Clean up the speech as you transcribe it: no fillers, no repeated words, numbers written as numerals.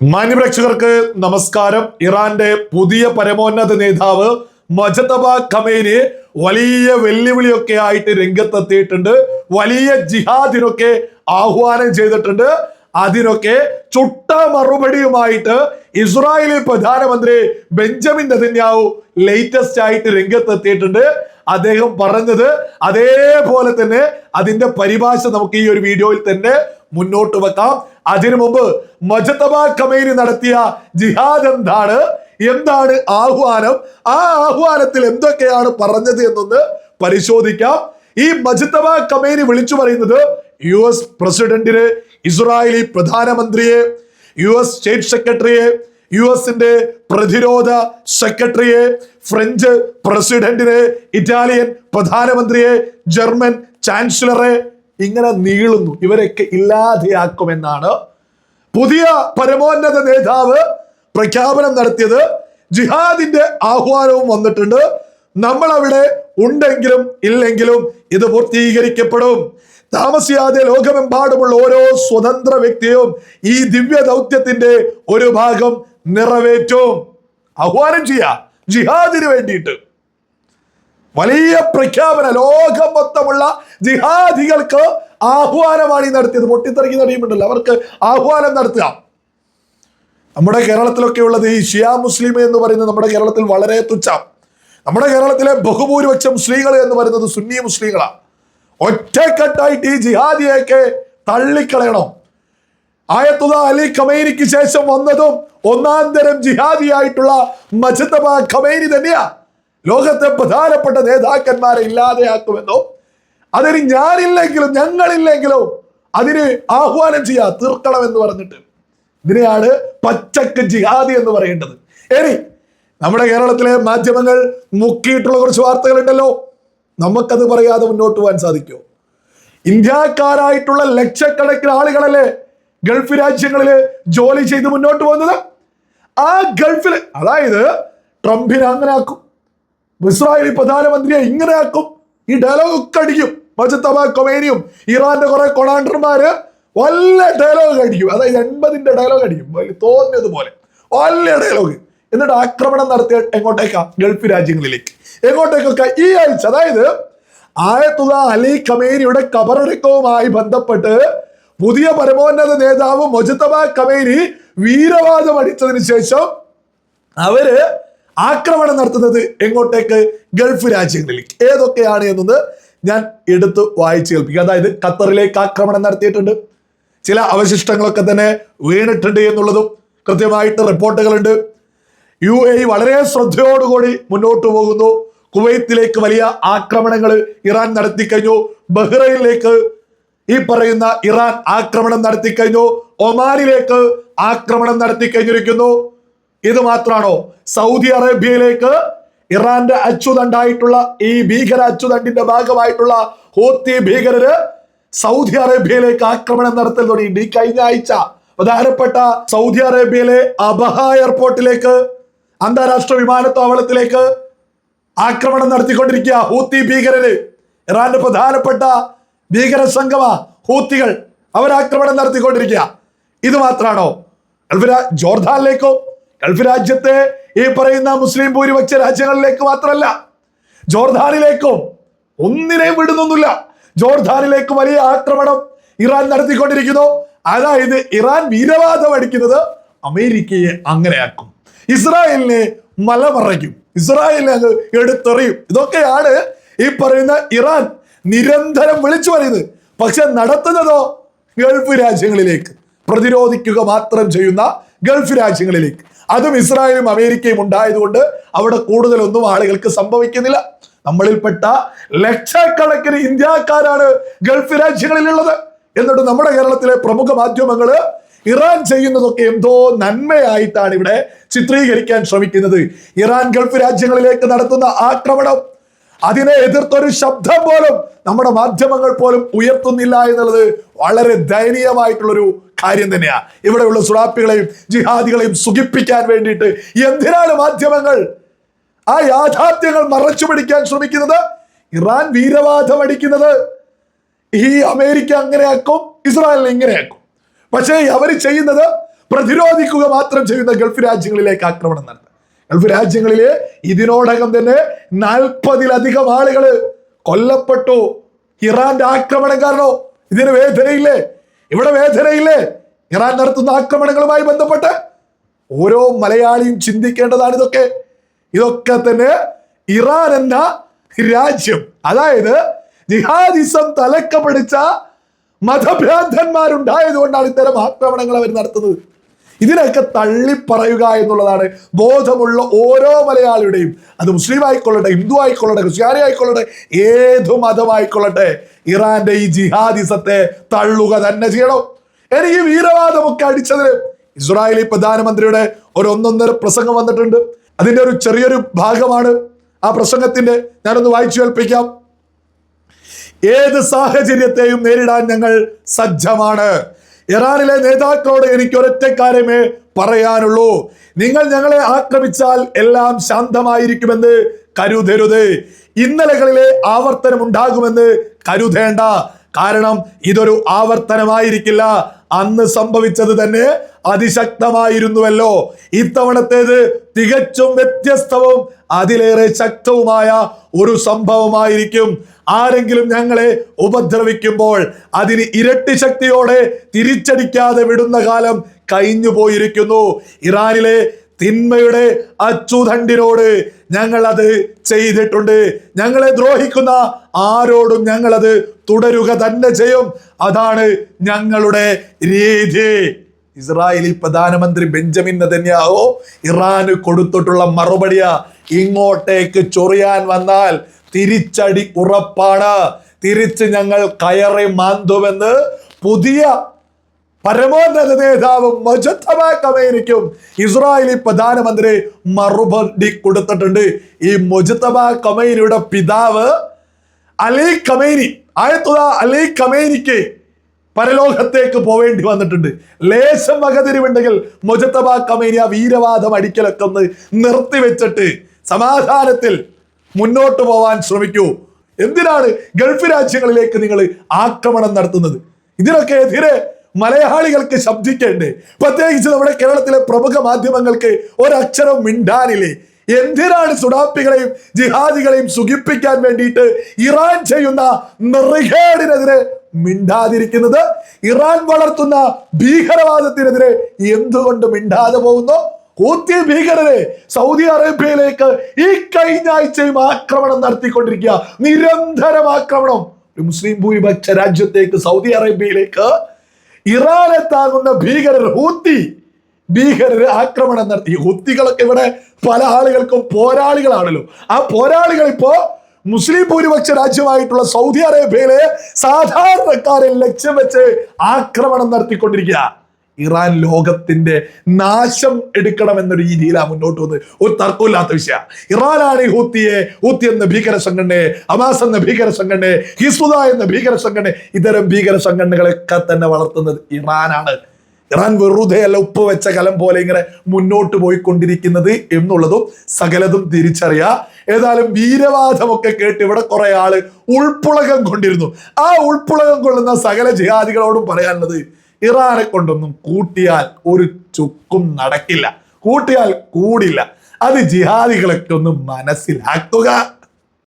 മാന്യപ്രേക്ഷകർക്ക് നമസ്കാരം. ഇറാന്റെ പുതിയ പരമോന്നത നേതാവ് മൊജ്തബ ഖമേനി വലിയ വെല്ലുവിളിയൊക്കെ ആയിട്ട് രംഗത്തെത്തിയിട്ടുണ്ട്. വലിയ ജിഹാദിനൊക്കെ ആഹ്വാനം ചെയ്തിട്ടുണ്ട്. അതിനൊക്കെ ചുട്ട മറുപടിയുമായിട്ട് ഇസ്രായേലി പ്രധാനമന്ത്രി ബെഞ്ചമിൻ നെതന്യാഹു ലേറ്റസ്റ്റ് ആയിട്ട് രംഗത്തെത്തിയിട്ടുണ്ട്. അദ്ദേഹം പറഞ്ഞത് അതേപോലെ തന്നെ അതിന്റെ പരിഭാഷ നമുക്ക് ഈ ഒരു വീഡിയോയിൽ തന്നെ മുന്നോട്ട് വെക്കാം. അതിനു മുമ്പ് മൊജ്തബ ഖമേനി നടത്തിയ ജിഹാദ് എന്താണ് ആഹ്വാനം, ആ ആഹ്വാനത്തിൽ എന്തൊക്കെയാണ് പറഞ്ഞത് എന്നൊന്ന് പരിശോധിക്കാം. ഈ മൊജ്തബ ഖമേനി വിളിച്ചു പറയുന്നത് US പ്രസിഡന്റിനെ, ഇസ്രായേലി പ്രധാനമന്ത്രിയെ, US സ്റ്റേറ്റ് സെക്രട്ടറിയെ, US-ന്റെ പ്രതിരോധ സെക്രട്ടറിയെ, ഫ്രഞ്ച് പ്രസിഡന്റിനെ, ഇറ്റാലിയൻ പ്രധാനമന്ത്രിയെ, ജർമ്മൻ ചാൻസലറെ, ഇങ്ങനെ നീളുന്നു. ഇവരൊക്കെ ഇല്ലാതെയാക്കുമെന്നാണ് പുതിയ പരമോന്നത നേതാവ് പ്രഖ്യാപനം നടത്തിയത്. ജിഹാദിന്റെ ആഹ്വാനവും വന്നിട്ടുണ്ട്. നമ്മൾ അവിടെ ഉണ്ടെങ്കിലും ഇല്ലെങ്കിലും ഇത് പൂർത്തീകരിക്കപ്പെടും. താമസിയാതെ ലോകമെമ്പാടുമുള്ള ഓരോ സ്വതന്ത്ര വ്യക്തിയും ഈ ദിവ്യ ദൗത്യത്തിന്റെ ഒരു ഭാഗം നിറവേറ്റും. ആഹ്വാനം ചെയ്യാ ജിഹാദിന് വേണ്ടിയിട്ട് വലിയ പ്രഖ്യാപന, ലോകം മൊത്തമുള്ള ജിഹാദികൾക്ക് ആഹ്വാനമാണ് ഈ നടത്തിയത്. പൊട്ടിത്തെറിക്കുന്ന ടീമുണ്ടല്ലോ, അവർക്ക് ആഹ്വാനം നടത്തുക. നമ്മുടെ കേരളത്തിലൊക്കെ ഉള്ളത് ഈ ഷിയ മുസ്ലിം എന്ന് പറയുന്നത് നമ്മുടെ കേരളത്തിൽ വളരെ തുച്ഛം. നമ്മുടെ കേരളത്തിലെ ബഹുഭൂരിപക്ഷം മുസ്ലിങ്ങൾ എന്ന് പറയുന്നത് സുന്നി മുസ്ലിങ്ങളാണ്. ഒറ്റക്കെട്ടായിട്ട് ഈ ജിഹാദിയൊക്കെ തള്ളിക്കളയണം. ആയത്തുള്ള അലി ഖമേനിക്ക് ശേഷം വന്നതും ഒന്നാം തരം ജിഹാദിയായിട്ടുള്ള മൊജ്തബ ഖമേനി തന്നെയാ ലോകത്തെ പ്രധാനപ്പെട്ട നേതാക്കന്മാരെ ഇല്ലാതെയാക്കുമെന്നോ, അതിന് ഞാനില്ലെങ്കിലും ഞങ്ങളില്ലെങ്കിലും അതിന് ആഹ്വാനം ചെയ്യാ, തീർക്കണമെന്ന് പറഞ്ഞിട്ട്. ഇതിനെയാണ് പച്ചക്ക് ജിഹാദി എന്ന് പറയേണ്ടത്. ഇനി നമ്മുടെ കേരളത്തിലെ മാധ്യമങ്ങൾ മുക്കിയിട്ടുള്ള കുറച്ച് വാർത്തകളുണ്ടല്ലോ, നമുക്കത് പറയാതെ മുന്നോട്ട് പോകാൻ സാധിക്കുമോ? ഇന്ത്യക്കാരായിട്ടുള്ള ലക്ഷക്കണക്കിന് ആളുകളല്ലേ ഗൾഫ് രാജ്യങ്ങളില് ജോലി ചെയ്ത് മുന്നോട്ട് പോകുന്നത്. ആ ഗൾഫില്, അതായത് ട്രംപിനെ അങ്ങനെ ആക്കും, ഇസ്രായേലി പ്രധാനമന്ത്രിയെ ഇങ്ങനെ ആക്കും, ഈ ഡയലോഗ് ഒക്കെ അടിക്കും. മൊജ്തബ ഖമേനിയും ഇറാന്റെ കുറെ കൊളാണ്ടർമാര് വല്ല ഡയലോഗ് അടിക്കും. അതായത് 80ന്റെ ഡയലോഗ് അടിക്കും, തോന്നിയതുപോലെ വലിയ ഡയലോഗ്. എന്നിട്ട് ആക്രമണം നടത്തിയ എങ്ങോട്ടേക്കാ? ഗൾഫ് രാജ്യങ്ങളിലേക്ക്. എങ്ങോട്ടേക്കൊക്കെ? ഈ ആഴ്ച, അതായത് ആയത്തുള്ള അലി ഖമേനിയുടെ കബറടക്കവുമായി ബന്ധപ്പെട്ട് പുതിയ പരമോന്നത നേതാവ് മൊജ്തബ ഖമേനി വീരവാദം അടിച്ചതിന് ശേഷം അവര് ആക്രമണം നടത്തുന്നത് എങ്ങോട്ടേക്ക്? ഗൾഫ് രാജ്യങ്ങളിലേക്ക്. ഏതൊക്കെയാണ് എന്നത് ഞാൻ എടുത്ത് വായിച്ചു കേൾപ്പിക്കുക. അതായത് ഖത്തറിലേക്ക് ആക്രമണം നടത്തിയിട്ടുണ്ട്, ചില അവശിഷ്ടങ്ങളൊക്കെ തന്നെ വീണിട്ടുണ്ട് എന്നുള്ളതും കൃത്യമായിട്ട് റിപ്പോർട്ടുകളുണ്ട്. UAE വളരെ ശ്രദ്ധയോടുകൂടി മുന്നോട്ട് പോകുന്നു. കുവൈത്തിലേക്ക് വലിയ ആക്രമണങ്ങൾ ഇറാൻ നടത്തിക്കഴിഞ്ഞു. ബഹ്റൈനിലേക്ക് ഈ പറയുന്ന ഇറാൻ ആക്രമണം നടത്തിക്കഴിഞ്ഞു. ഒമാനിലേക്ക് ആക്രമണം നടത്തിക്കഴിഞ്ഞിരിക്കുന്നു. ഇത് മാത്രമാണോ? സൗദി അറേബ്യയിലേക്ക് ഇറാന്റെ അച്ചുതണ്ടായിട്ടുള്ള ഈ ഭീകര അച്ചുതണ്ടിന്റെ ഭാഗമായിട്ടുള്ള ഹൂത്തി ഭീകരര് സൗദി അറേബ്യയിലേക്ക് ആക്രമണം നടത്തൽ തുടങ്ങി. ഈ കഴിഞ്ഞ ആഴ്ച പ്രധാനപ്പെട്ട സൗദി അറേബ്യയിലെ അബഹ എയർപോർട്ടിലേക്ക്, അന്താരാഷ്ട്ര വിമാനത്താവളത്തിലേക്ക് ആക്രമണം നടത്തിക്കൊണ്ടിരിക്കുക ഹൂത്തി ഭീകരര്. ഇറാന്റെ പ്രധാനപ്പെട്ട ഭീകര സംഘമാ ഹൂത്തികൾ. അവരാക്രമണം നടത്തിക്കൊണ്ടിരിക്കുക. ഇത് മാത്രമാണോ? ജോർദാനിലേക്കോ, ഗൾഫ് രാജ്യത്തെ ഈ പറയുന്ന മുസ്ലിം ഭൂരിപക്ഷ രാജ്യങ്ങളിലേക്ക് മാത്രമല്ല, ജോർദാനിലേക്കും ഒന്നിനെയും വിടുന്നൊന്നുമില്ല. ജോർദാനിലേക്ക് വലിയ ആക്രമണം ഇറാൻ നടത്തിക്കൊണ്ടിരിക്കുന്നു. അതായത് ഇറാൻ വീരവാദം അടിക്കുന്നത് അമേരിക്കയെ അങ്ങനെയാക്കും, ഇസ്രായേലിനെ മലമറയ്ക്കും, ഇസ്രായേലിനെ അങ്ങ് എടുത്തെറിയും. ഇതൊക്കെയാണ് ഈ പറയുന്ന ഇറാൻ നിരന്തരം വിളിച്ചു പറയുന്നത്. പക്ഷെ നടത്തുന്നതോ ഗൾഫ് രാജ്യങ്ങളിലേക്ക്, പ്രതിരോധിക്കുക മാത്രം ചെയ്യുന്ന ഗൾഫ് രാജ്യങ്ങളിലേക്ക്. അതും ഇസ്രായേലും അമേരിക്കയും ഉണ്ടായതുകൊണ്ട് അവിടെ കൂടുതലൊന്നും ആളുകൾക്ക് സംഭവിക്കുന്നില്ല. നമ്മളിൽപ്പെട്ട ലക്ഷക്കണക്കിന് ഇന്ത്യക്കാരാണ് ഗൾഫ് രാജ്യങ്ങളിലുള്ളത്. എന്നിട്ട് നമ്മുടെ കേരളത്തിലെ പ്രമുഖ മാധ്യമങ്ങള് ഇറാൻ ചെയ്യുന്നതൊക്കെ എന്തോ നന്മയായിട്ടാണ് ഇവിടെ ചിത്രീകരിക്കാൻ ശ്രമിക്കുന്നത്. ഇറാൻ ഗൾഫ് രാജ്യങ്ങളിലേക്ക് നടത്തുന്ന ആക്രമണം, അതിനെ എതിർത്തൊരു ശബ്ദം പോലും നമ്മുടെ മാധ്യമങ്ങൾ പോലും ഉയർത്തുന്നില്ല എന്നുള്ളത് വളരെ ദയനീയമായിട്ടുള്ളൊരു കാര്യം തന്നെയാ. ഇവിടെയുള്ള സുഡാപ്പികളെയും ജിഹാദികളെയും സുഖിപ്പിക്കാൻ വേണ്ടിയിട്ട് എന്തിനാണ് മാധ്യമങ്ങൾ ആ യാഥാർത്ഥ്യങ്ങൾ മറച്ചു പിടിക്കാൻ ശ്രമിക്കുന്നത്? ഇറാൻ വീരവാദം അടിക്കുന്നത് ഈ അമേരിക്ക അങ്ങനെയാക്കും, ഇസ്രായേലിനെ ഇങ്ങനെയാക്കും. പക്ഷേ അവർ ചെയ്യുന്നത് പ്രതിരോധിക്കുക മാത്രം ചെയ്യുന്ന ഗൾഫ് രാജ്യങ്ങളിലേക്ക് ആക്രമണം നടത്തുക. ഗൾഫ് രാജ്യങ്ങളിലെ ഇതിനോടകം തന്നെ 40-ലധികം ആളുകൾ കൊല്ലപ്പെട്ടു. ഇറാന്റെ ആക്രമണം കാരണം. ഇതിന് വേദനയില്ലേ? ഇവിടെ വേദനയില്ലേ? ഇറാൻ നടത്തുന്ന ആക്രമണങ്ങളുമായി ബന്ധപ്പെട്ട് ഓരോ മലയാളിയും ചിന്തിക്കേണ്ടതാണ് ഇതൊക്കെ തന്നെ ഇറാൻ എന്ന രാജ്യം, അതായത് ജിഹാദിസം തലക്ക പിടിച്ച മതഭ്രാന്തന്മാരുണ്ടായതുകൊണ്ടാണ് ഇത്തരം ആക്രമണങ്ങൾ അവർ നടത്തുന്നത്. ഇതിനൊക്കെ തള്ളിപ്പറയുക എന്നുള്ളതാണ് ബോധമുള്ള ഓരോ മലയാളിയുടെയും. അത് മുസ്ലിം ആയിക്കൊള്ളട്ടെ, ഹിന്ദു ആയിക്കൊള്ളട്ടെ, ക്രിസ്ത്യാനി ആയിക്കൊള്ളട്ടെ, ഏതു മതമായിക്കൊള്ളട്ടെ, ഇറാന്റെ ഈ ജിഹാദിസത്തെ തള്ളുക തന്നെ ചെയ്യണം. എനിക്ക് വീരവാദമൊക്കെ അടിച്ചതിന് ഇസ്രായേലി പ്രധാനമന്ത്രിയുടെ ഒരു 1.5 പ്രസംഗം വന്നിട്ടുണ്ട്. അതിന്റെ ഒരു ചെറിയൊരു ഭാഗമാണ് ആ പ്രസംഗത്തിന്റെ, ഞാനൊന്ന് വായിച്ചു കേൾപ്പിക്കാം. ഏത് സാഹചര്യത്തെയും നേരിടാൻ ഞങ്ങൾ സജ്ജമാണ്. ഇറാനിലെ നേതാക്കളോട് എനിക്ക് ഒരൊറ്റ കാര്യമേ പറയാനുള്ളൂ: നിങ്ങൾ ഞങ്ങളെ ആക്രമിച്ചാൽ എല്ലാം ശാന്തമായിരിക്കുമെന്ന് കരുതരുത്. ഇന്നലകളിലെ ആവർത്തനം ഉണ്ടാകുമെന്ന് കരുതേണ്ട. കാരണം ഇതൊരു ആവർത്തനമായിരിക്കില്ല. അന്ന് സംഭവിച്ചത് തന്നെ അതിശക്തമായിരുന്നുവല്ലോ. ഇത്തവണത്തേത് തികച്ചും വ്യത്യസ്തവും അതിലേറെ ശക്തവുമായ ഒരു സംഭവമായിരിക്കും. ആരെങ്കിലും ഞങ്ങളെ ഉപദ്രവിക്കുമ്പോൾ അതിന് ഇരട്ടി ശക്തിയോടെ തിരിച്ചടിക്കാതെ വിടുന്ന കാലം കഴിഞ്ഞു പോയിരിക്കുന്നു. ഇറാനിലെ തിന്മയുടെ അച്ചുതണ്ടിനോട് ഞങ്ങൾ അത് ചെയ്തിട്ടുണ്ട്. ഞങ്ങളെ ദ്രോഹിക്കുന്ന ആരോടും ഞങ്ങളത് തുടരുക തന്നെ ചെയ്യും. അതാണ് ഞങ്ങളുടെ രീതി. ഇസ്രായേലി പ്രധാനമന്ത്രി ബെഞ്ചമിൻ നെതന്യാഹു ഇറാന് കൊടുത്തിട്ടുള്ള മറുപടിയാ. ഇങ്ങോട്ടേക്ക് ചൊറിയാൻ വന്നാൽ തിരിച്ചടി ഉറപ്പാണ്. തിരിച്ച് ഞങ്ങൾ കയറി മാന്തുമെന്ന് പുതിയ പരമോന്നത നേതാവ് മൊജ്തബ ഖമേനിക്കും ഇസ്രായേലി പ്രധാനമന്ത്രി മറുപടി കൊടുത്തിട്ടുണ്ട്. ഈ മൊജ്തബ ഖമേനിയുടെ പിതാവ് അലി ഖമേനി, ആയത്തുല്ലാ അലി ഖമേനിക്ക് പരലോകത്തേക്ക് പോവേണ്ടി വന്നിട്ടുണ്ട്. ലേശം വകതിരിവുണ്ടെങ്കിൽ മൊജ്തബ ഖമേനി ആ വീരവാദം അടിക്കലൊക്കെ ഒന്ന് നിർത്തിവെച്ചിട്ട് സമാധാനത്തിൽ മുന്നോട്ട് പോവാൻ ശ്രമിക്കൂ. എന്തിനാണ് ഗൾഫ് രാജ്യങ്ങളിലേക്ക് നിങ്ങൾ ആക്രമണം നടത്തുന്നത്? ഇതിനൊക്കെ എതിരെ മലയാളികൾക്ക് ശബ്ദിക്കേണ്ടേ? പ്രത്യേകിച്ച് നമ്മുടെ കേരളത്തിലെ പ്രമുഖ മാധ്യമങ്ങൾക്ക് ഒരക്ഷരം മിണ്ടാനില്ലേ? എന്തിനാണ് സുഡാപ്പികളെയും ജിഹാദികളെയും സുഖിപ്പിക്കാൻ വേണ്ടിയിട്ട് ഇറാൻ ചെയ്യുന്ന നെറികേടിനെതിരെ മിണ്ടാതിരിക്കുന്നത്? ഇറാൻ വളർത്തുന്ന ഭീകരവാദത്തിനെതിരെ എന്തുകൊണ്ട് മിണ്ടാതെ പോകുന്നു? ഹൂത്തി ഭീകരരെ സൗദി അറേബ്യയിലേക്ക് ഈ കഴിഞ്ഞ ആഴ്ചയും ആക്രമണം നടത്തിക്കൊണ്ടിരിക്കുക. നിരന്തരം ആക്രമണം. മുസ്ലിം ഭൂരിപക്ഷ രാജ്യത്തേക്ക് സൗദി അറേബ്യയിലേക്ക് ഇറാനെ താങ്ങുന്ന ഹൂത്തി ഭീകരര് ആക്രമണം നടത്തി. ഹൂത്തികളൊക്കെ ഇവിടെ പല ആളുകൾക്കും പോരാളികളാണല്ലോ. ആ പോരാളികൾ ഇപ്പോ മുസ്ലിം ഭൂരിപക്ഷ രാജ്യമായിട്ടുള്ള സൗദി അറേബ്യയിലെ സാധാരണക്കാരെ ലക്ഷ്യം വെച്ച് ആക്രമണം നടത്തിക്കൊണ്ടിരിക്കുക. ഇറാൻ ലോകത്തിന്റെ നാശം എടുക്കണമെന്ന രീതിയിലാണ് മുന്നോട്ട് വന്നത്. ഒരു തർക്കമില്ലാത്ത വിഷയം. ഇറാനാണ് ഈ ഹൂത്തി എന്ന ഭീകര സംഘടനയെ, ഹമാസ് എന്ന ഭീകര സംഘടനയെ, ഹിസ്ബുള്ള എന്ന ഭീകര സംഘടന, ഇത്തരം ഭീകര സംഘടനകളൊക്കെ തന്നെ വളർത്തുന്നത് ഇറാനാണ്. ഇറാൻ വെറുതെ അല്ല ഉപ്പ് വെച്ച കലം പോലെ ഇങ്ങനെ മുന്നോട്ട് പോയിക്കൊണ്ടിരിക്കുന്നത് എന്നുള്ളതും സകലതും തിരിച്ചറിയാം. ഏതായാലും വീരവാദമൊക്കെ കേട്ട് ഇവിടെ കുറെ ആള് ഉൾപ്പുളകം കൊണ്ടിരുന്നു. ആ ഉൾപ്പുളകം കൊള്ളുന്ന സകല ജിഹാദികളോടും പറയാനുള്ളത്, ഇറാനെ കൊണ്ടൊന്നും കൂട്ടിയാൽ ഒരു ചുക്കും നടക്കില്ല, കൂട്ടിയാൽ കൂടില്ല. അത് ജിഹാദികളൊക്കെ ഒന്ന് മനസ്സിലാക്കുക.